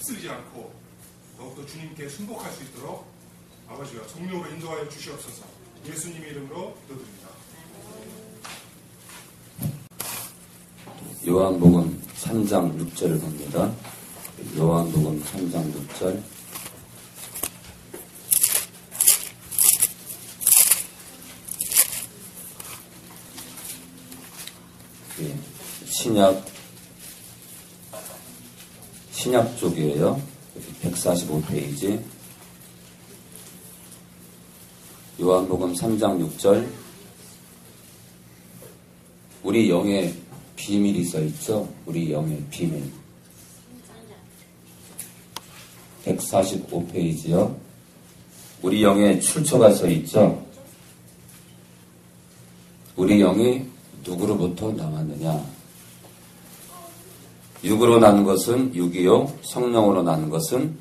힘쓰지 않고 더욱더 주님께 순복할 수 있도록 아버지가 성령으로 인도하여 주시옵소서. 예수님의 이름으로 기도드립니다. 요한복음 3장 6절을 봅니다. 요한복음 3장 6절. 신약 쪽이에요. 145페이지. 요한복음 3장 6절. 우리 영의 비밀이 써있죠. 우리 영의 비밀. 145페이지요. 우리 영의 출처가 써있죠. 우리 영이 누구로부터 나왔느냐. 육으로 난 것은 육이요, 성령으로 난 것은,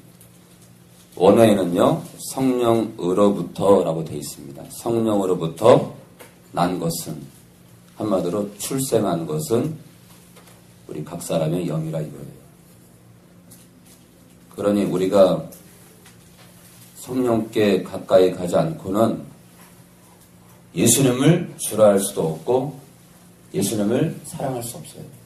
원어에는요 성령으로부터 라고 되어 있습니다. 성령으로부터 난 것은, 한마디로 출생한 것은 우리 각 사람의 영이라 이거예요. 그러니 우리가 성령께 가까이 가지 않고는 예수님을 주라 할 수도 없고 예수님을 사랑할 수 없어요.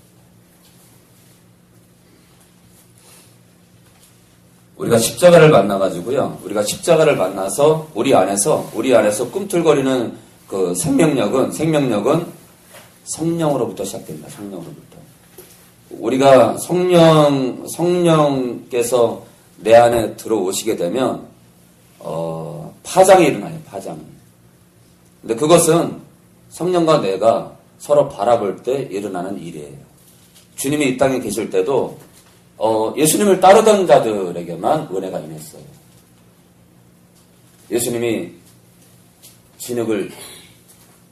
우리가 십자가를 만나가지고요. 우리가 십자가를 만나서 우리 안에서 꿈틀거리는 그 생명력은 성령으로부터 시작됩니다. 성령으로부터. 우리가 성령께서 내 안에 들어오시게 되면 파장이 일어나요. 파장. 근데 그것은 성령과 내가 서로 바라볼 때 일어나는 일이에요. 주님이 이 땅에 계실 때도 예수님을 따르던 자들에게만 은혜가 임했어요. 예수님이 진흙을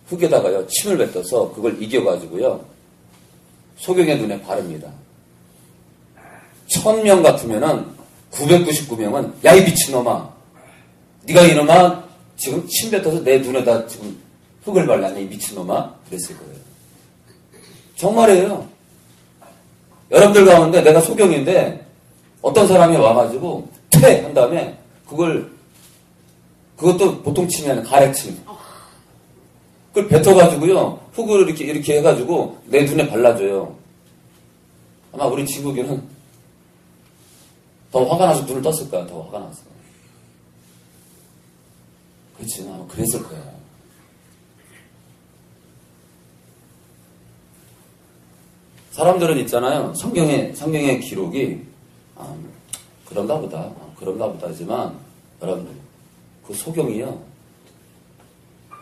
흙에다가요 침을 뱉어서 그걸 이겨가지고요 소경의 눈에 바릅니다. 1000명 같으면은 999명은 야 이 미친놈아, 네가 이놈아 지금 침 뱉어서 내 눈에다 지금 흙을 발랐냐 이 미친놈아, 그랬을 거예요. 정말이에요. 여러분들 가운데 내가 소경인데 어떤 사람이 와가지고 퇴! 한 다음에 그것도 보통 치면 가래침. 그걸 뱉어가지고요 흙을 이렇게 해가지고 내 눈에 발라줘요. 아마 우리 지국이는 더 화가 나서 눈을 떴을 거야. 더 화가 나서. 그렇지, 아마 그랬을 거야. 사람들은 있잖아요. 성경의 기록이 그런가 보다 하지만 여러분들 그 소경이요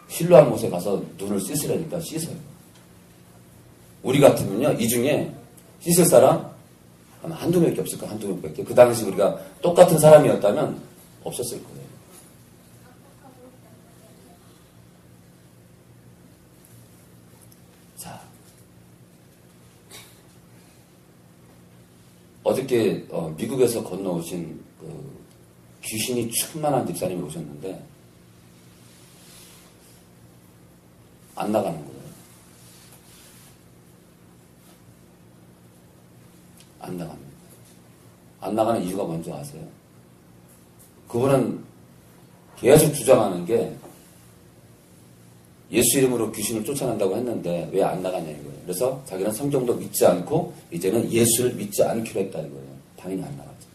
실로암 못에 가서 눈을 씻으려니까 씻어요. 우리 같으면요 이 중에 씻을 사람 아마 한두 명밖에 없을 거야. 한두 명밖에. 그 당시 우리가 똑같은 사람이었다면 없었을 거예요. 자, 어저께 미국에서 건너오신 그 귀신이 충만한 집사님이 오셨는데 안 나가는 거예요. 안 나갑니다. 안 나가는 이유가 뭔지 아세요? 그분은 계속 주장하는 게 예수 이름으로 귀신을 쫓아낸다고 했는데 왜 안 나가냐 이거예요. 그래서 자기는 성경도 믿지 않고 이제는 예수를 믿지 않기로 했다 이거예요. 당연히 안 나가죠.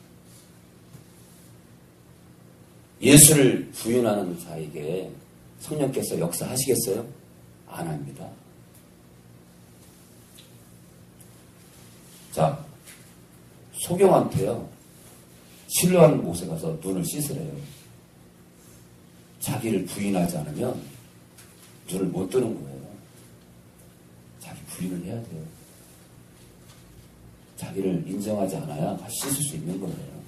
예수를 부인하는 자에게 성령께서 역사하시겠어요? 안 합니다. 자, 소경한테요 실로암 못에 가서 눈을 씻으래요. 자기를 부인하지 않으면 눈을 못 뜨는 거예요. 자기 부인을 해야 돼요. 자기를 인정하지 않아야 씻을 수 있는 거예요.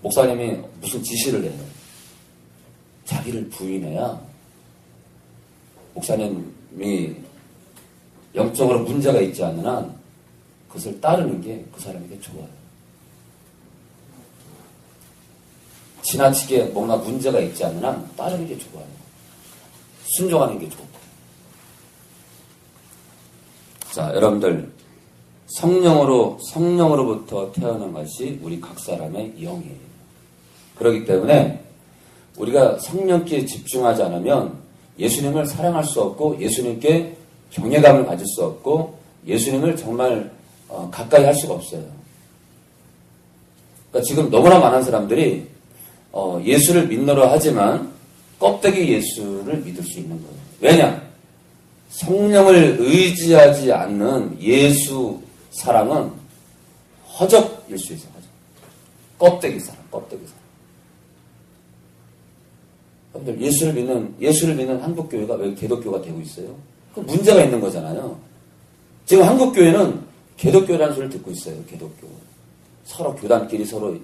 목사님이 무슨 지시를 해요. 자기를 부인해야 목사님이 영적으로 문제가 있지 않는 한 그것을 따르는 게 그 사람에게 좋아요. 지나치게 뭔가 문제가 있지 않는 한 따르는 게 좋아요. 순종하는 게 좋고. 자, 여러분들 성령으로부터 태어난 것이 우리 각 사람의 영이에요. 그렇기 때문에 우리가 성령께 집중하지 않으면 예수님을 사랑할 수 없고 예수님께 경외감을 가질 수 없고 예수님을 정말 가까이 할 수가 없어요. 그러니까 지금 너무나 많은 사람들이 예수를 믿노라 하지만 껍데기 예수를 믿을 수 있는 거예요. 왜냐? 성령을 의지하지 않는 예수 사랑은 허접일 수 있어요. 허접. 껍데기 사랑. 여러분들 예수를 믿는 한국교회가 왜 개독교가 되고 있어요? 그 문제가 있는 거잖아요. 지금 한국교회는 개독교라는 소리를 듣고 있어요. 개독교. 서로 교단끼리 서로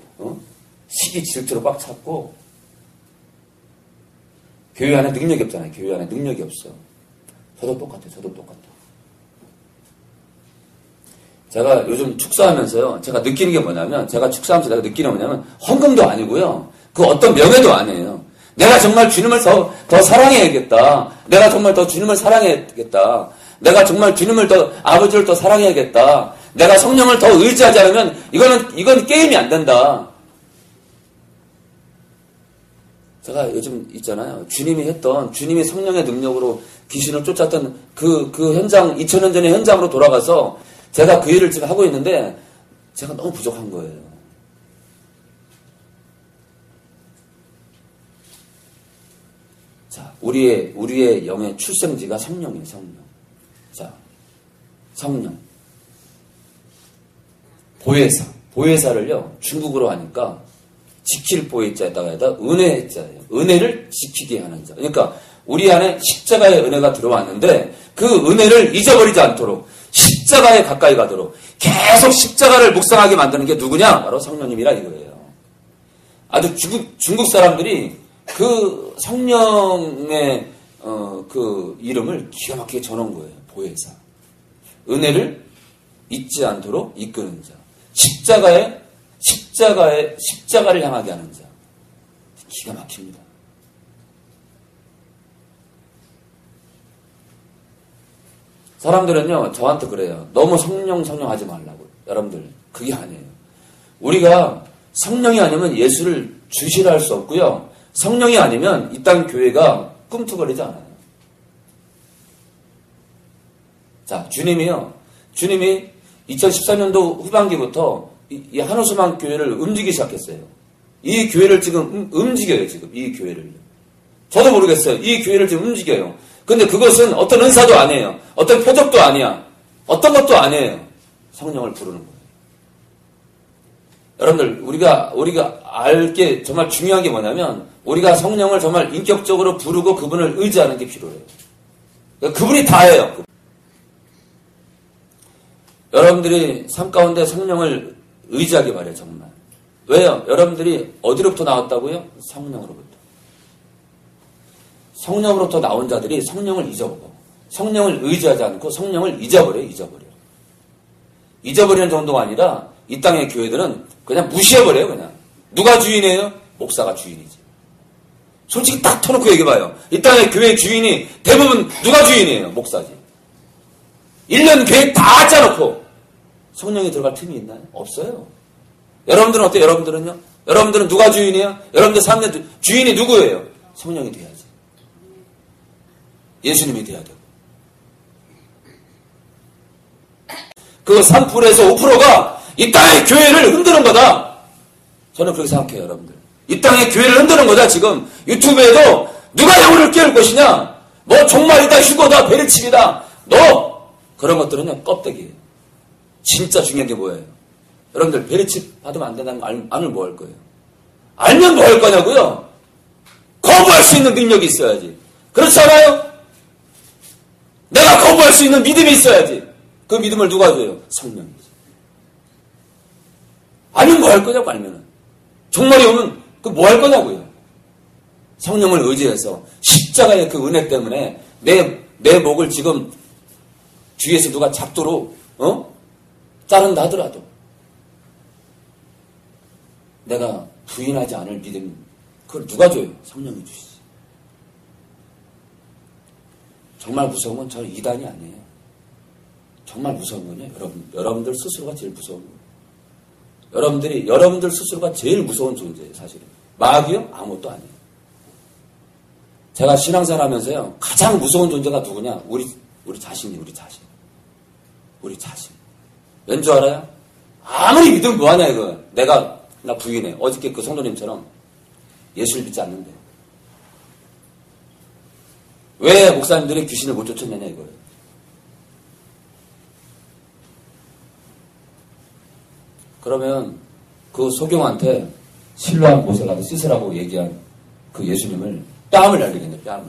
시기 질투로 꽉 찼고 교회 안에 능력이 없잖아요. 교회 안에 능력이 없어. 저도 똑같아요. 제가 요즘 축사하면서요. 제가 느끼는 게 뭐냐면 제가 축사하면서 내가 느끼는 게 뭐냐면 헌금도 아니고요. 그 어떤 명예도 아니에요. 내가 정말 주님을 더 사랑해야겠다. 내가 정말 더 주님을 사랑해야겠다. 내가 정말 주님을 아버지를 더 사랑해야겠다. 내가 성령을 더 의지하지 않으면 이건 게임이 안 된다. 제가 요즘 있잖아요. 주님이 성령의 능력으로 귀신을 쫓았던 그 현장, 2000년 전의 현장으로 돌아가서 제가 그 일을 지금 하고 있는데 제가 너무 부족한 거예요. 자, 우리의 영의 출생지가 성령이에요, 성령. 자, 성령. 보혜사를요, 중국어로 하니까 지킬 보혜자에다가 은혜의 자예요. 은혜를 지키게 하는 자. 그러니까 우리 안에 십자가의 은혜가 들어왔는데 그 은혜를 잊어버리지 않도록 십자가에 가까이 가도록 계속 십자가를 묵상하게 만드는 게 누구냐? 바로 성령님이라 이거예요. 아주 중국 사람들이 그 성령의 그 이름을 기가 막히게 전한 거예요. 보혜사. 은혜를 잊지 않도록 이끄는 자. 십자가를 향하게 하는 자. 기가 막힙니다. 사람들은요, 저한테 그래요. 너무 성령 하지 말라고. 여러분들, 그게 아니에요. 우리가 성령이 아니면 예수를 주시라 할 수 없고요. 성령이 아니면 이 땅 교회가 꿈틀거리지 않아요. 자, 주님이 2013년도 후반기부터 이 한우수만 교회를 움직이기 시작했어요. 이 교회를 지금 움직여요, 지금. 이 교회를. 저도 모르겠어요. 이 교회를 지금 움직여요. 근데 그것은 어떤 은사도 아니에요. 어떤 표적도 아니야. 어떤 것도 아니에요. 성령을 부르는 거예요. 여러분들, 우리가 알게 정말 중요한 게 뭐냐면, 우리가 성령을 정말 인격적으로 부르고 그분을 의지하는 게 필요해요. 그러니까 그분이 다예요. 여러분들이 삶 가운데 성령을 의지하기 바래요, 정말. 왜요? 여러분들이 어디로부터 나왔다고요? 성령으로부터. 성령으로부터 나온 자들이 성령을 잊어버려. 성령을 의지하지 않고 성령을 잊어버려요. 잊어버리는 정도가 아니라 이 땅의 교회들은 그냥 무시해버려요. 그냥. 누가 주인이에요? 목사가 주인이지. 솔직히 딱 터놓고 얘기해봐요. 이 땅의 교회 주인이 대부분 누가 주인이에요? 목사지. 1년 계획 다 짜놓고 성령이 들어갈 틈이 있나요? 없어요. 여러분들은 어때요? 여러분들은요? 여러분들은 누가 주인이에요? 여러분들 삶의 주인이 누구예요? 성령이 돼야지. 예수님이 돼야 되고. 그 3%에서 5%가 이 땅의 교회를 흔드는 거다. 저는 그렇게 생각해요, 여러분들. 이 땅의 교회를 흔드는 거다, 지금. 유튜브에도 누가 영혼을 깨울 것이냐? 뭐 종말이다, 휴거다, 베리칩이다. 너! 그런 것들은요, 껍데기예요. 진짜 중요한 게 뭐예요? 여러분들, 베리칩 받으면 안 된다는 거 알면 뭐 할 거예요? 알면 뭐 할 거냐고요? 거부할 수 있는 능력이 있어야지. 그렇지 않아요? 내가 거부할 수 있는 믿음이 있어야지. 그 믿음을 누가 줘요? 성령이지. 알면 뭐 할 거냐고, 알면은. 종말이 오면 그 뭐 할 거냐고요. 성령을 의지해서 십자가의 그 은혜 때문에 내 목을 지금 뒤에서 누가 잡도록 자른다 하더라도 내가 부인하지 않을 믿음, 그걸 누가 줘요? 성령이 주시지. 정말 무서운 건 저는 이단이 아니에요. 정말 무서운 거냐? 여러분들 스스로가 제일 무서운 거예요. 여러분들 스스로가 제일 무서운 존재예요, 사실은. 마귀요? 아무것도 아니에요. 제가 신앙생활 하면서요, 가장 무서운 존재가 누구냐? 우리 자신이, 우리 자신. 우리 자신. 왠 줄 알아요? 아무리 믿으면 뭐하냐, 이거. 나 부인해. 어저께 그 성도님처럼 예수를 믿지 않는데. 왜 목사님들이 귀신을 못 쫓았느냐, 이거예요. 그러면 그 소경한테 실로암 못에 가서 씻으라고 얘기한 그 예수님을 뺨을 날리겠네요, 뺨을.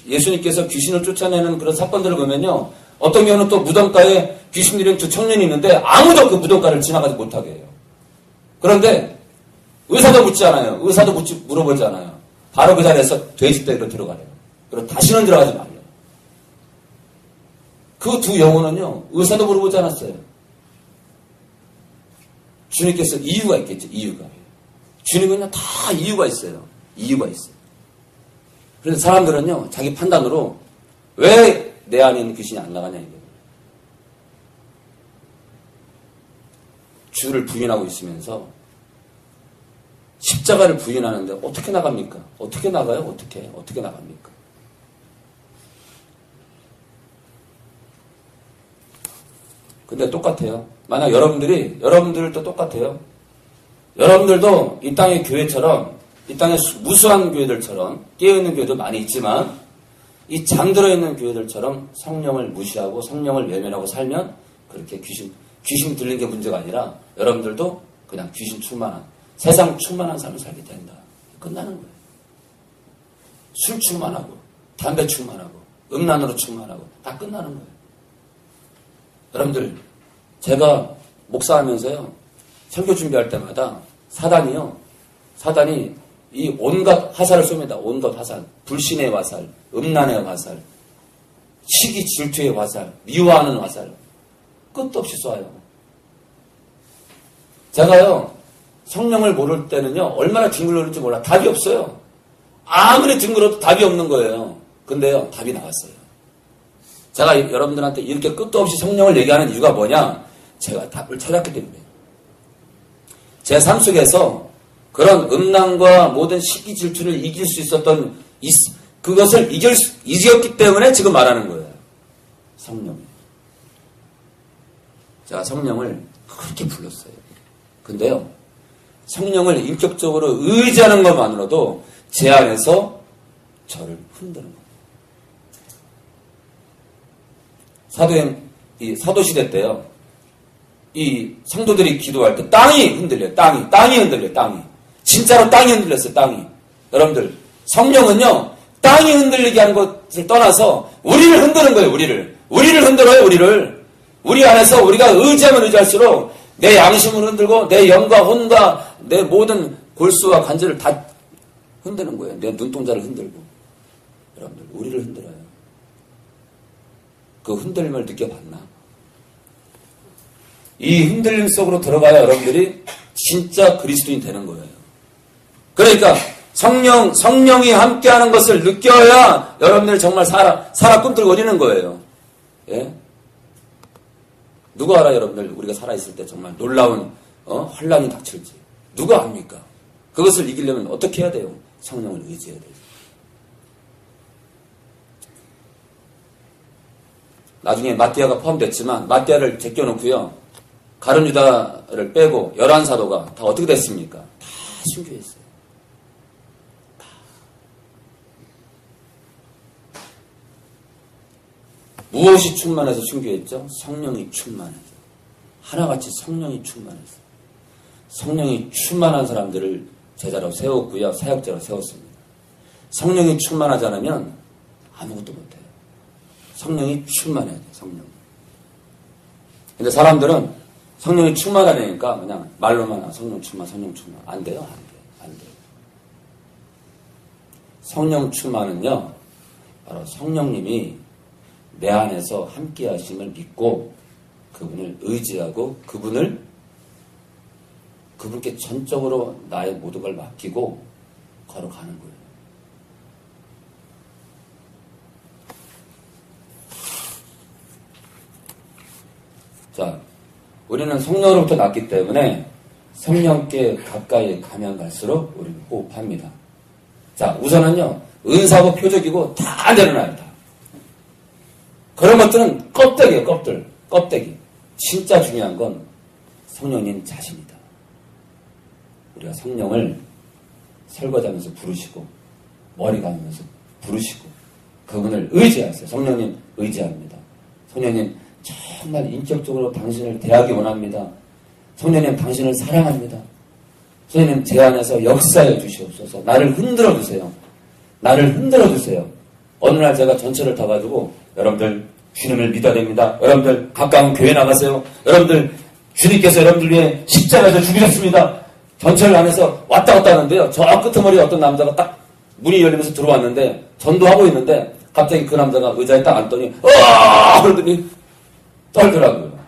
예수님께서 귀신을 쫓아내는 그런 사건들을 보면요, 어떤 경우는 또 무덤가에 귀신 들인 두 청년이 있는데 아무도 그 무덤가를 지나가지 못하게 해요. 그런데 의사도 묻지 않아요. 물어보지 않아요. 바로 그 자리에서 돼지떼기로 들어가래요. 그리고 다시는 들어가지 말래요. 그 두 영혼은요, 의사도 물어보지 않았어요. 주님께서 이유가 있겠죠, 이유가. 주님은요, 다 이유가 있어요. 이유가 있어요. 그래서 사람들은요, 자기 판단으로 왜 내 안에 있는 귀신이 안 나가냐, 이거예요. 주를 부인하고 있으면서 십자가를 부인하는데 어떻게 나갑니까? 어떻게 나가요? 어떻게 나갑니까? 근데 똑같아요. 만약 여러분들도 똑같아요. 여러분들도 이 땅의 교회처럼, 이 땅의 무수한 교회들처럼, 깨어있는 교회도 많이 있지만, 이 잠들어 있는 교회들처럼 성령을 무시하고 성령을 외면하고 살면 그렇게 귀신 들린 게 문제가 아니라 여러분들도 그냥 귀신 충만한, 세상 충만한 삶을 살게 된다. 끝나는 거예요. 술 충만하고, 담배 충만하고, 음란으로 충만하고, 다 끝나는 거예요. 여러분들, 제가 목사하면서요, 설교 준비할 때마다 사단이 이 온갖 화살을 쏩니다. 온갖 화살. 불신의 화살, 음란의 화살, 시기 질투의 화살, 미워하는 화살. 끝도 없이 쏴요. 제가요, 성령을 모를 때는요, 얼마나 뒹굴거릴지 몰라. 답이 없어요. 아무리 뒹굴어도 답이 없는 거예요. 근데요, 답이 나왔어요. 제가 여러분들한테 이렇게 끝도 없이 성령을 얘기하는 이유가 뭐냐? 제가 답을 찾았기 때문에. 제 삶 속에서 그런 음란과 모든 시기 질투를 이길 수 있었던 그것을 이겼기 때문에 지금 말하는 거예요. 성령. 제가 성령을 그렇게 불렀어요. 근데요, 성령을 인격적으로 의지하는 것만으로도 제 안에서 저를 흔드는 거예요. 사도시대 때요, 이 성도들이 기도할 때 땅이 흔들려요. 땅이 흔들려요. 진짜로 땅이 흔들렸어요. 땅이. 여러분들, 성령은요, 땅이 흔들리게 하는 것을 떠나서 우리를 흔드는 거예요. 우리를 흔들어요. 우리 안에서 우리가 의지하면 의지할수록 내 양심을 흔들고 내 영과 혼과 내 모든 골수와 관절을 다 흔드는 거예요. 내 눈동자를 흔들고. 여러분들, 우리를 흔들어요. 그 흔들림을 느껴봤나? 이 흔들림 속으로 들어가야 여러분들이 진짜 그리스도인 되는 거예요. 그러니까 성령이 함께하는 것을 느껴야 여러분들 정말 살아 꿈틀거리는 거예요. 예? 누가 알아, 여러분들? 우리가 살아있을 때 정말 놀라운 환란이 닥칠지. 누가 압니까? 그것을 이기려면 어떻게 해야 돼요? 성령을 의지해야 돼요. 나중에 마띠아가 포함됐지만 마띠아를 제껴놓고요, 가룟 유다를 빼고 11사도가 다 어떻게 됐습니까? 다 순교했어요. 무엇이 충만해서 순교했죠? 성령이 충만해서. 하나같이 성령이 충만해서. 성령이 충만한 사람들을 제자로 세웠고요, 사역자로 세웠습니다. 성령이 충만하지 않으면 아무것도 못해요. 성령이 충만해야 돼요, 성령. 근데 사람들은 성령이 충만하니까 그냥 말로만 성령 충만. 안 돼요. 성령 충만은요, 바로 성령님이 내 안에서 함께 하심을 믿고 그분을 의지하고 그분께 전적으로 나의 모든 걸 맡기고 걸어가는 거예요. 자, 우리는 성령으로부터 났기 때문에 성령께 가까이 가면 갈수록 우리는 호흡합니다. 자, 우선은요, 은사고 표적이고 다 내려놔요, 다. 그런 것들은 껍데기예요, 껍데기. 진짜 중요한 건 성령님 자신이다. 우리가 성령을 설거지하면서 부르시고, 머리 감으면서 부르시고, 그분을 의지하세요. 성령님 의지합니다. 성령님 정말 인격적으로 당신을 대하기 원합니다. 성령님 당신을 사랑합니다. 성령님 제 안에서 역사해 주시옵소서. 나를 흔들어 주세요. 나를 흔들어 주세요. 어느 날 제가 전철을 타가지고 여러분들 주님을 믿어야 됩니다. 여러분들 가까운 교회 나가세요. 여러분들 주님께서 여러분들 위해 십자가에서 죽으셨습니다. 전철 안에서 왔다 갔다 하는데요. 저 끄트머리에 어떤 남자가 딱 문이 열리면서 들어왔는데 전도하고 있는데 갑자기 그 남자가 의자에 딱 앉더니 으아! 그러더니 떨더라고요.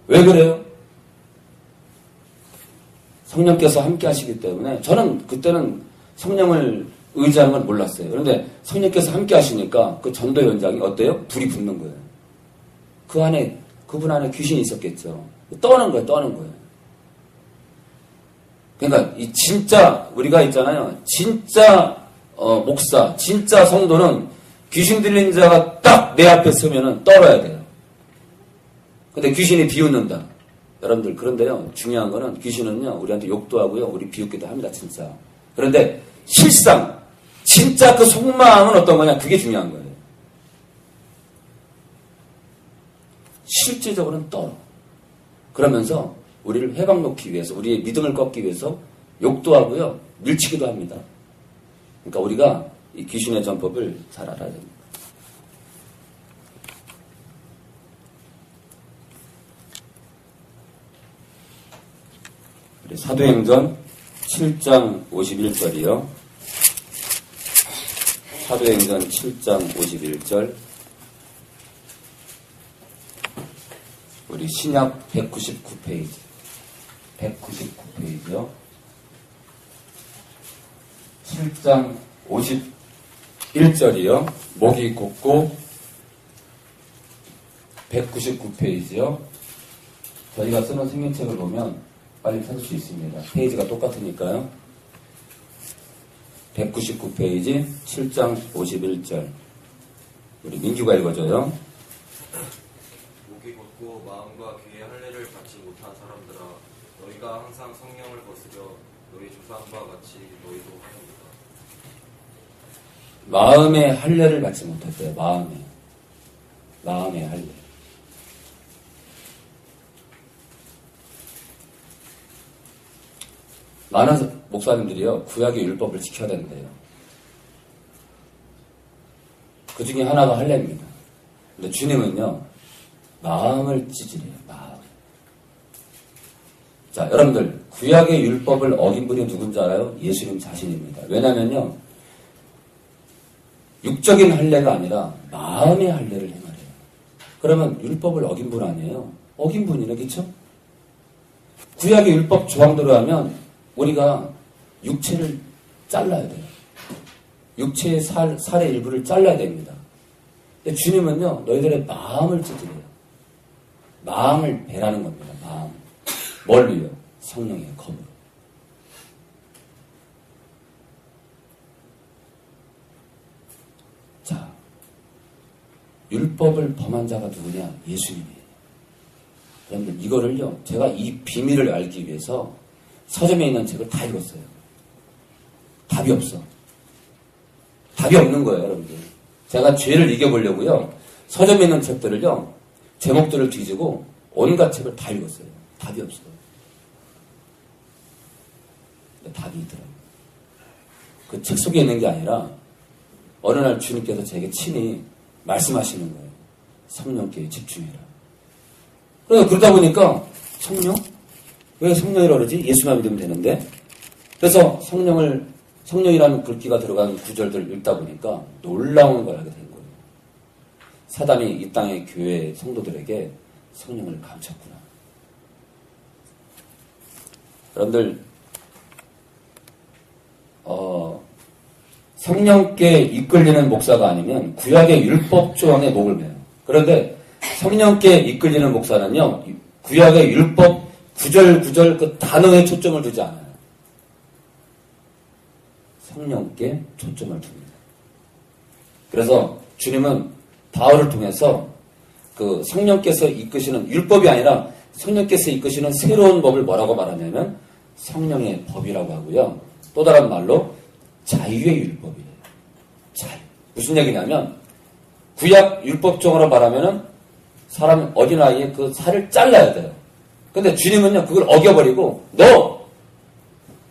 왜 그래요? 성령께서 함께 하시기 때문에 저는 그때는 성령을 의지하는 건 몰랐어요. 그런데 성령께서 함께 하시니까 그 전도 현장이 어때요? 불이 붙는 거예요. 그분 안에 귀신이 있었겠죠. 떠는 거예요. 그러니까 이 진짜 우리가 있잖아요. 진짜 목사, 진짜 성도는 귀신 들린 자가 딱 내 앞에 서면은 떨어야 돼요. 근데 귀신이 비웃는다. 여러분들 그런데요. 중요한 거는 귀신은요. 우리한테 욕도 하고요. 우리 비웃기도 합니다. 진짜. 그런데 실상 진짜 그 속마음은 어떤 거냐. 그게 중요한 거예요. 실제적으로는 떨어. 그러면서 우리를 회방놓기 위해서 우리의 믿음을 꺾기 위해서 욕도 하고요. 밀치기도 합니다. 그러니까 우리가 이 귀신의 전법을 잘 알아야 됩니다. 사도행전 7장 51절이요. 사도행전 7장 51절. 우리 신약 199페이지. 199페이지요. 7장 51절이요. 목이 곱고 199페이지요. 저희가 쓰는 생명책을 보면 빨리 찾을 수 있습니다. 페이지가 똑같으니까요. 199페이지 7장 51절. 우리 민규가 읽어줘요. 목이 곧고 마음과 귀의 할례를 받지 못한 사람들아, 너희가 항상 성령을 거스려 너희 조상과 같이 너희도 하는구나. 마음의 할례를 받지 못했대요. 마음의 할례. 많은 목사님들이요, 구약의 율법을 지켜야 된대요. 그 중에 하나가 할례입니다. 근데 주님은요, 마음을 찌질해요, 마음. 자, 여러분들, 구약의 율법을 어긴 분이 누군지 알아요? 예수님 자신입니다. 왜냐면요, 육적인 할례가 아니라 마음의 할례를 행하래요. 그러면 율법을 어긴 분 아니에요? 어긴 분이네, 그쵸? 구약의 율법 조항대로 하면 우리가 육체를 잘라야 돼요. 육체의 살의 일부를 잘라야 됩니다. 근데 주님은요, 너희들의 마음을 찌질해요. 마음을 배라는 겁니다. 마음. 뭘 위해요? 성령의 검으로. 자, 율법을 범한 자가 누구냐? 예수님이에요. 여러분들 이거를요, 제가 이 비밀을 알기 위해서 서점에 있는 책을 다 읽었어요. 답이 없어. 답이 없는 거예요, 여러분들. 제가 죄를 이겨보려고요, 서점에 있는 책들을요, 제목들을 뒤지고 온갖 책을 다 읽었어요. 답이 없어요. 답이 있더라고요. 그 책 속에 있는 게 아니라 어느 날 주님께서 제게 친히 말씀하시는 거예요. 성령께 집중해라. 그러다 보니까 성령? 왜 성령이라고 그러지? 예수만 믿으면 되는데. 그래서 성령이라는 글귀가 들어간 구절들을 읽다 보니까 놀라운 걸 하게 된 거예요. 사단이 이 땅의 교회 성도들에게 성령을 감췄구나. 여러분들, 성령께 이끌리는 목사가 아니면 구약의 율법 조항에 목을 매요. 그런데 성령께 이끌리는 목사는요, 구약의 율법 구절 그 단어에 초점을 두지 않아요. 성령께 초점을 둡니다. 그래서 주님은 바울을 통해서 그 성령께서 이끄시는 율법이 아니라 성령께서 이끄시는 새로운 법을 뭐라고 말하냐면 성령의 법이라고 하고요. 또 다른 말로 자유의 율법이에요. 자유. 무슨 얘기냐면 구약 율법적으로 말하면은 사람 어린아이의 그 살을 잘라야 돼요. 근데 주님은요 그걸 어겨버리고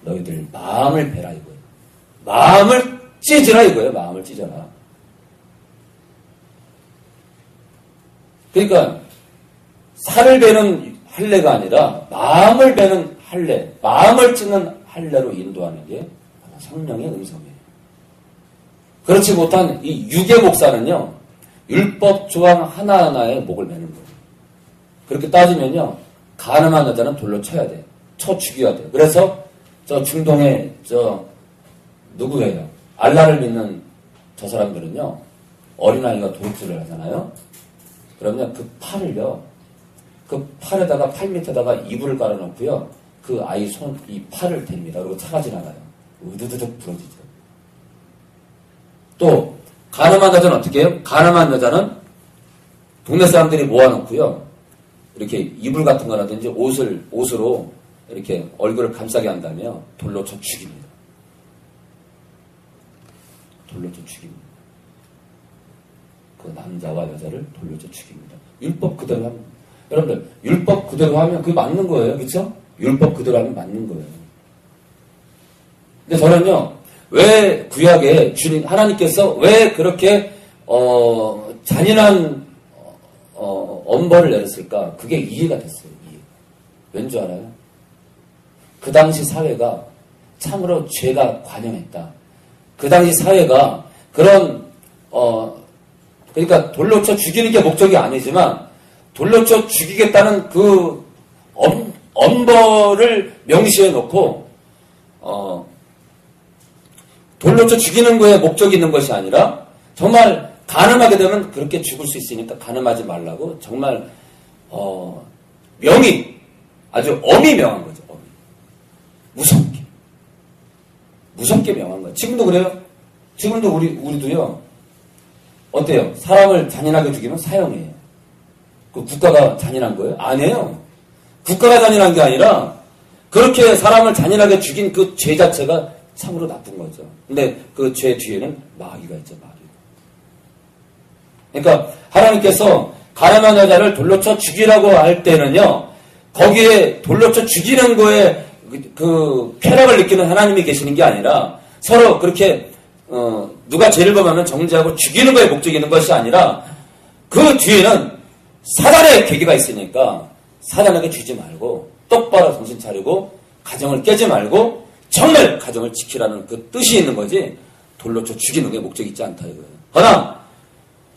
너희들 마음을 베라 이거예요. 마음을 찢으라 이거예요. 마음을 찢어라. 그러니까 살을 베는 할례가 아니라 마음을 베는 할례, 마음을 찢는 할례로 인도하는 게 성령의 음성이에요. 그렇지 못한 이 육의 목사는요, 율법 조항 하나하나에 목을 매는 거예요. 그렇게 따지면요, 가늠한 여자는 돌로 쳐야 돼요. 쳐 죽여야 돼요. 그래서 저 중동의 누구예요? 알라를 믿는 저 사람들은요, 어린아이가 도둑질을 하잖아요. 그러면 그 팔을요, 그 팔에다가 팔 밑에다가 이불을 깔아놓고요, 그 아이 이 팔을 댑니다. 그리고 차가 지나가요. 우두두둑 부러지죠. 또 가늠한 여자는 어떻게 해요? 가늠한 여자는 동네 사람들이 모아놓고요, 이렇게 이불 같은 거라든지 옷으로 이렇게 얼굴을 감싸게 한다며 돌로 쳐 죽입니다. 돌로 쳐 죽입니다. 그 남자와 여자를 돌로 쳐 죽입니다. 율법 그대로 하면, 여러분들 율법 그대로 하면 그게 맞는 거예요. 그렇죠? 율법 그대로 하면 맞는 거예요. 근데 저는요, 왜 구약에 주님 하나님께서 왜 그렇게 잔인한 엄벌을 내렸을까? 그게 이해가 됐어요. 왠지 알아요? 그 당시 사회가 참으로 죄가 관영했다. 그 당시 사회가 그런 그러니까 돌로 쳐 죽이는 게 목적이 아니지만 돌로 쳐 죽이겠다는 그 엄벌을 명시해 놓고 돌로 쳐 죽이는 거에 목적이 있는 것이 아니라 정말 가늠하게 되면 그렇게 죽을 수 있으니까 가늠하지 말라고 정말 명이 아주 엄히 명한 거죠. 무섭게 명한 거예요. 지금도 그래요. 지금도 우리도요. 어때요? 사람을 잔인하게 죽이면 사형이에요. 그 국가가 잔인한 거예요? 아니에요. 국가가 잔인한 게 아니라 그렇게 사람을 잔인하게 죽인 그 죄 자체가 참으로 나쁜 거죠. 근데 그 죄 뒤에는 마귀가 있죠. 그러니까 하나님께서 가늠한 여자를 돌로 쳐 죽이라고 할 때는요, 거기에 돌로 쳐 죽이는 거에 그 쾌락을 느끼는 하나님이 계시는 게 아니라 서로 그렇게 누가 죄를 범하면 정죄하고 죽이는 거에 목적이 있는 것이 아니라 그 뒤에는 사단의 계기가 있으니까 사단에게 주지 말고 똑바로 정신 차리고 가정을 깨지 말고 정말 가정을 지키라는 그 뜻이 있는 거지 돌로 쳐 죽이는 게 목적이 있지 않다 이거예요. 그러나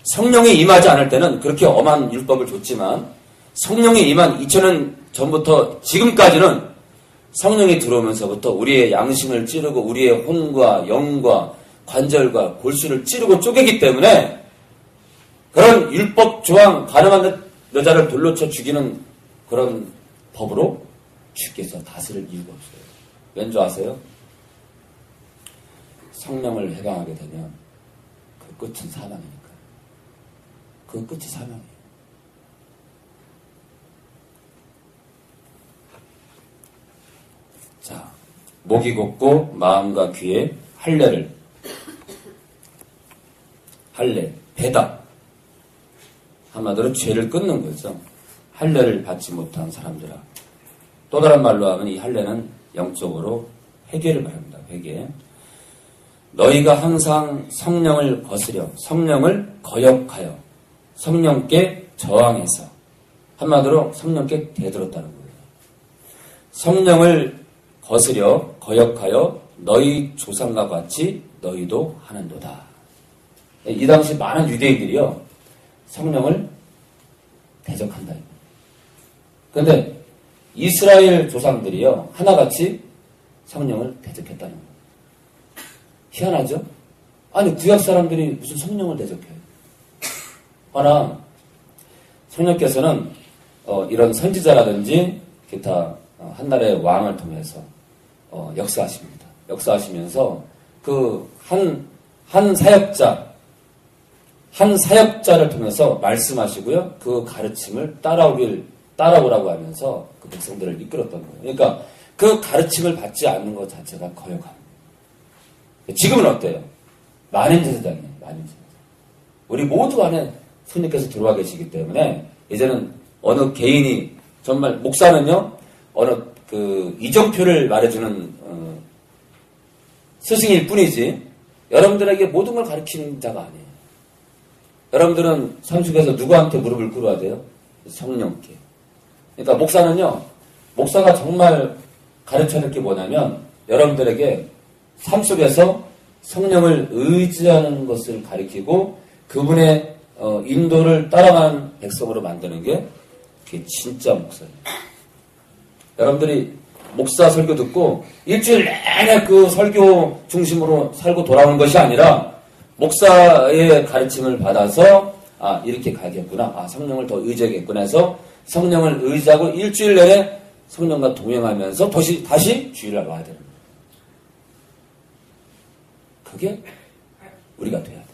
성령이 임하지 않을 때는 그렇게 엄한 율법을 줬지만 성령이 임한 2000년 전부터 지금까지는 성령이 들어오면서부터 우리의 양심을 찌르고 우리의 혼과 영과 관절과 골수를 찌르고 쪼개기 때문에 그런 율법 조항 가늠한 여자를 돌로 쳐 죽이는 그런 법으로 주께서 다스릴 이유가 없어요. 왠지 아세요? 성령을 해방하게 되면 그 끝은 사망이니까. 그 끝이 사망이에요. 자, 목이 곧고 마음과 귀에 할례, 배다. 한마디로 죄를 끊는 거죠. 할례를 받지 못한 사람들아. 또 다른 말로 하면 이 할례는 영적으로 회개를 말합니다. 회개. 너희가 항상 성령을 거스려, 성령을 거역하여, 성령께 저항해서, 한마디로 성령께 대들었다는 거예요. 성령을 거스려 거역하여 너희 조상과 같이 너희도 하는도다. 이 당시 많은 유대인들이요, 성령을 대적한다. 그런데 이스라엘 조상들이요, 하나같이 성령을 대적했다는 거예요. 희한하죠? 아니 구약 사람들이 무슨 성령을 대적해요? 하나 성령께서는 이런 선지자라든지 기타 한나라의 왕을 통해서 역사하십니다. 역사하시면서 그 한 사역자를 통해서 말씀하시고요. 그 가르침을 따라오라고 하면서 그 백성들을 이끌었던 거예요. 그러니까 그 가르침을 받지 않는 것 자체가 거역합니다. 지금은 어때요? 만인제사장이에요. 만인제사장. 우리 모두 안에 손님께서 들어와 계시기 때문에 이제는 어느 개인이 정말 목사는요. 어느 그 이정표를 말해주는 스승일 뿐이지 여러분들에게 모든 걸 가르치는 자가 아니에요. 여러분들은 삶 속에서 누구한테 무릎을 꿇어야 돼요? 성령께. 그러니까 목사가 정말 가르쳐야 될 게 뭐냐면 여러분들에게 삶 속에서 성령을 의지하는 것을 가르치고 그분의 인도를 따라가는 백성으로 만드는 게 그게 진짜 목사예요. 여러분들이 목사 설교 듣고 일주일 내내 그 설교 중심으로 살고 돌아오는 것이 아니라 목사의 가르침을 받아서 이렇게 가야겠구나. 성령을 더 의지하겠구나 해서 성령을 의지하고 일주일 내내 성령과 동행하면서 다시 주일날 와야 되는 거예요. 그게 우리가 돼야 돼요.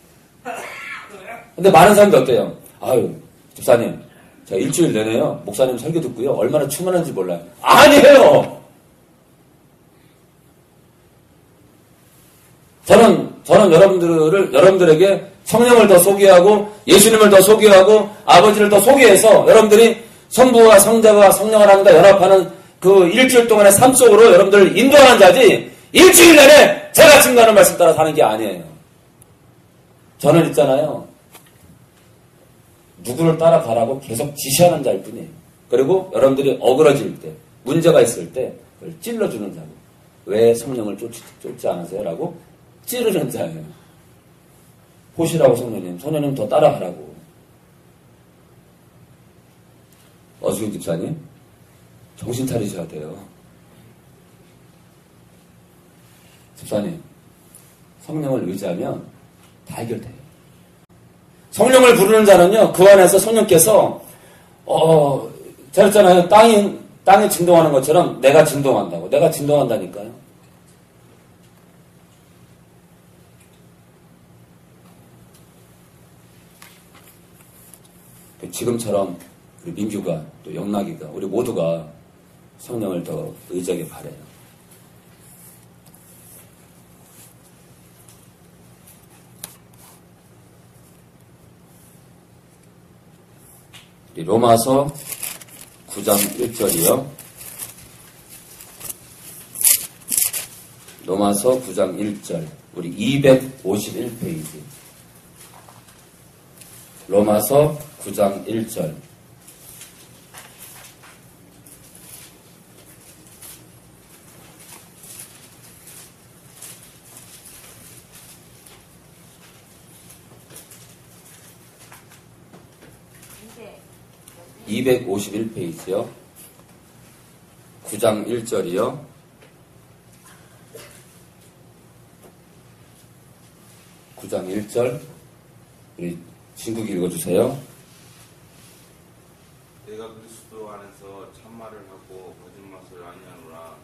근데 많은 사람들 어때요? 아유, 집사님, 제가 일주일 내내요, 목사님 설교 듣고요, 얼마나 충만한지 몰라요. 아니에요! 저는 여러분들에게 성령을 더 소개하고, 예수님을 더 소개하고, 아버지를 더 소개해서, 여러분들이 성부와 성자와 성령 하나님과 연합하는 그 일주일 동안의 삶 속으로 여러분들을 인도하는 자지, 일주일 내내 제가 증거하는 말씀 따라 사는 게 아니에요. 저는 있잖아요. 누구를 따라가라고 계속 지시하는 자일 뿐이에요. 그리고 여러분들이 어그러질 때, 문제가 있을 때 그걸 찔러주는 자고, 왜 성령을 쫓지 않으세요? 라고 찌르는 자예요. 보시라고 성령님 더 따라가라고. 어수경 집사님, 정신 차리셔야 돼요. 집사님, 성령을 의지하면 다 해결돼요. 성령을 부르는 자는요, 그 안에서 성령께서, 제가 했잖아요. 땅이 진동하는 것처럼 내가 진동한다고. 내가 진동한다니까요. 지금처럼 우리 민규가 또 영락이가 우리 모두가 성령을 더 의지하게 바래요. 우리 로마서 9장 1절이요. 로마서 9장 1절. 우리 251페이지. 로마서 9장 1절. 네. 251페이지요. 9장 1절이요. 9장 1절. 우리 친구기 읽어주세요. 내가 그리스도 안에서 참말을 하고 거짓말을 아니하노라.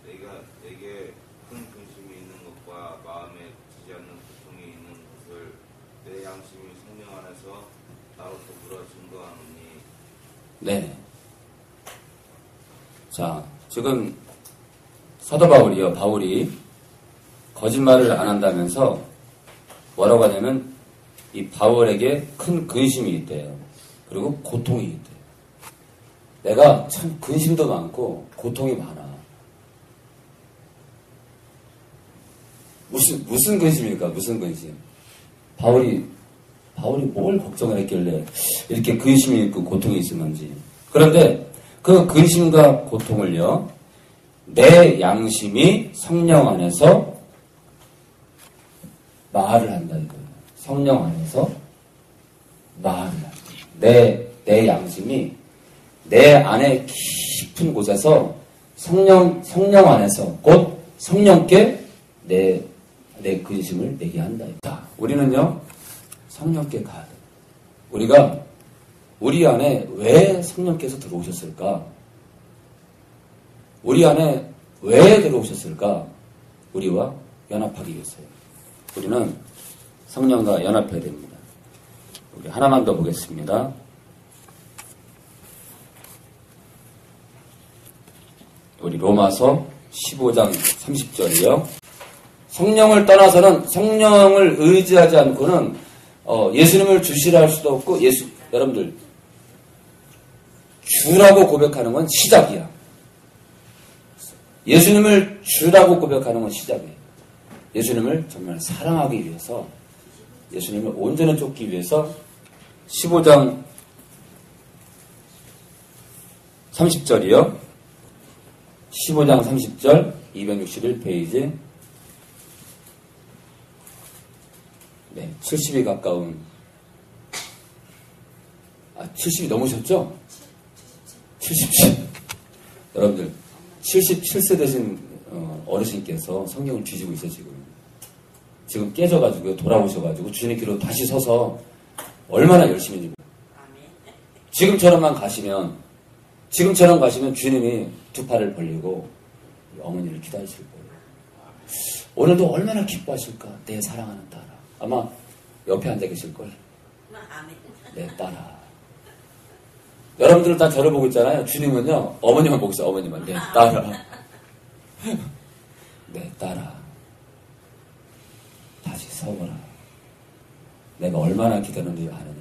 내게 큰 근심이 있는 것과 마음에 지지 않는 고통이 있는 것을 내 양심이 성령 안에서 나로 더불어 증거하노니. 네. 자, 지금 사도 바울이 거짓말을 안 한다면서 뭐라고 하냐면 이 바울에게 큰 근심이 있대요. 그리고 고통이 있대요. 내가 참 근심도 많고 고통이 많아. 무슨 근심일까? 무슨 근심? 바울이 뭘 걱정을 했길래 이렇게 근심이 있고 고통이 있었는지. 그런데 그 근심과 고통을요, 내 양심이 성령 안에서 말을 한다 이거예요. 성령 안에서 말을 한다. 내 양심이 내 안에 깊은 곳에서 성령 안에서 곧 성령께 내 근심을 내게 한다. 자, 우리는요, 성령께 가야 돼. 우리가 우리 안에 왜 성령께서 들어오셨을까? 우리 안에 왜 들어오셨을까? 우리와 연합하기 위해서요. 우리는 성령과 연합해야 됩니다. 우리 하나만 더 보겠습니다. 우리 로마서 15장 30절이요. 성령을 떠나서는, 성령을 의지하지 않고는 예수님을 주시라 할 수도 없고, 여러분들 주라고 고백하는 건 시작이야. 예수님을 주라고 고백하는 건 시작이에요. 예수님을 정말 사랑하기 위해서, 예수님을 온전히 쫓기 위해서 15장 30절이요. 15장 30절 261페이지. 네, 70이 가까운, 70이 넘으셨죠? 77. 여러분들 77세 되신 어르신께서 성경을 뒤지고 있어요. 지금 깨져가지고 돌아오셔가지고 주님께로 다시 서서 얼마나 열심히 지금처럼 가시면 주님이 두 팔을 벌리고 어머니를 기다리실 거예요. 오늘도 얼마나 기뻐하실까? 내 사랑하는 딸아. 아마 옆에 앉아 계실걸. 내 딸아. 여러분들은 다 저를 보고 있잖아요. 주님은요, 어머니만 보고 있어요. 어머니만. 내 딸아. 내 딸아. 다시 서거라. 내가 얼마나 기다렸는지 아느냐.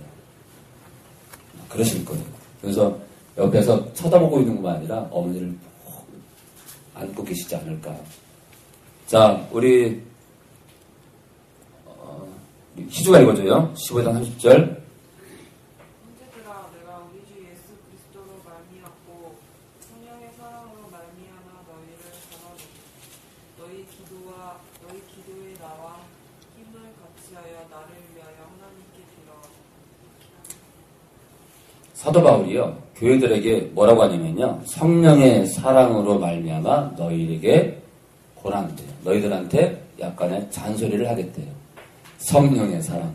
그러실 거예요. 그래서 옆에서 쳐다보고 있는 것만 아니라 어머니를 안고 계시지 않을까. 자, 우리 희주가 읽어줘요. 15장 30절. 형제들아, 내가 우리 주 예수 그리스도로 말미암고 성령의 사랑으로 말미암아 너희를 전하노니 너희 기도에 나와 힘을 같이하여 나를 위하여 하나님께 빌어라. 사도 바울이요, 교회들에게 뭐라고 하냐면요, 성령의 사랑으로 말미암아 너희에게 고난돼요. 너희들한테 약간의 잔소리를 하겠대요. 성령의 사랑.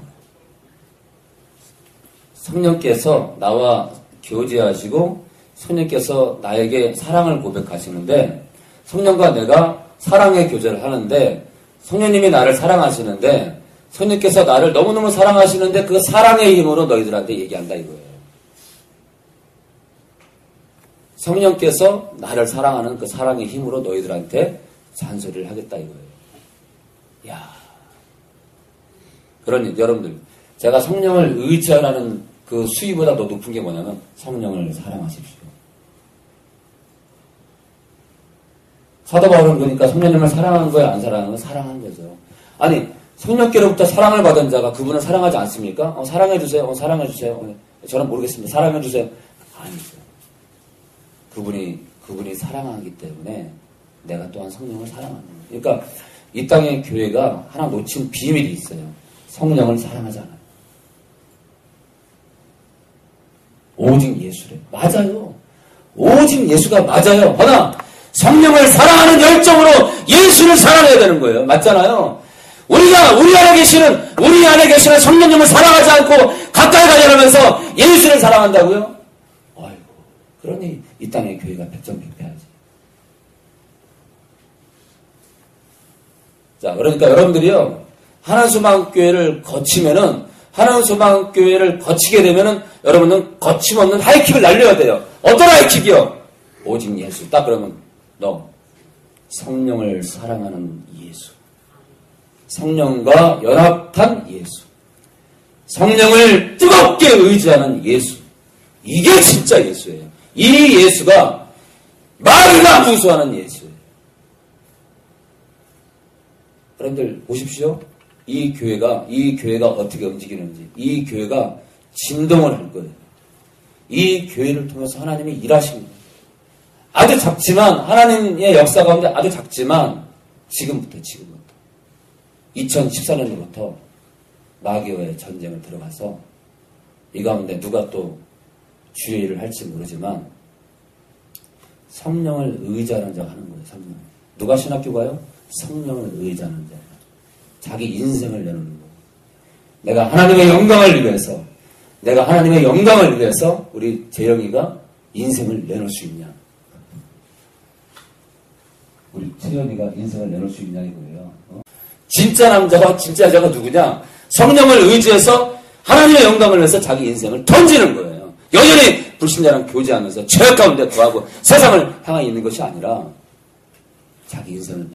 성령께서 나와 교제하시고 성령께서 나에게 사랑을 고백하시는데, 성령과 내가 사랑의 교제를 하는데, 성령님이 나를 사랑하시는데, 성령께서 나를 너무너무 사랑하시는데 그 사랑의 힘으로 너희들한테 얘기한다 이거예요. 성령께서 나를 사랑하는 그 사랑의 힘으로 너희들한테 잔소리를 하겠다 이거예요. 야, 그러니 여러분들, 제가 성령을 의지하라는 그 수위보다 더 높은 게 뭐냐면 성령을 사랑하십시오. 사도 바울은 그러니까 성령님을 사랑한 거예요, 안 사랑한 거예요? 사랑한 거죠. 아니, 성령께로부터 사랑을 받은 자가 그분을 사랑하지 않습니까? 사랑해주세요. 사랑해주세요. 저는 모르겠습니다. 사랑해주세요. 아니죠. 그분이 사랑하기 때문에 내가 또한 성령을 사랑하는 거예요. 그러니까 이 땅의 교회가 하나 놓친 비밀이 있어요. 성령을 사랑하잖아요. 오직 예수래. 맞아요. 오직 예수가 맞아요. 허나 성령을 사랑하는 열정으로 예수를 사랑해야 되는 거예요. 맞잖아요. 우리 안에 계시는 성령님을 사랑하지 않고 가까이 가려면서 예수를 사랑한다고요? 아이고, 그러니 이 땅의 교회가 백전백패하지. 자, 그러니까 여러분들이요, 하나소망교회를 거치게 되면은 여러분은 거침없는 하이킥을 날려야 돼요. 어떤 하이킥이요? 오직 예수. 딱 그러면 너 성령을 사랑하는 예수, 성령과 연합한 예수, 성령을 뜨겁게 의지하는 예수, 이게 진짜 예수예요. 이 예수가 말이나 무수하는 예수예요. 여러분들 보십시오. 이 교회가 어떻게 움직이는지, 이 교회가 진동을 할 거예요. 이 교회를 통해서 하나님이 일하십니다. 아주 작지만, 하나님의 역사 가운데 아주 작지만, 지금부터 2014년부터 마귀와의 전쟁을 들어가서 이 가운데 누가 또 주의 일을 할지 모르지만 성령을 의지하는 자가 하는 거예요. 성령. 누가 신학교 가요? 성령을 의지하는 자. 자기 인생을 내놓는 거예요. 내가 하나님의 영광을 위해서, 내가 하나님의 영광을 위해서 우리 재영이가 인생을 내놓을 수 있냐? 우리 채연이가 인생을 내놓을 수 있냐 이거예요. 진짜 남자와 진짜 여자가 누구냐? 성령을 의지해서 하나님의 영광을 위해서 자기 인생을 던지는 거예요. 여전히 불신자랑 교제하면서 죄악 가운데 거하고 세상을 향해 있는 것이 아니라 자기 인생을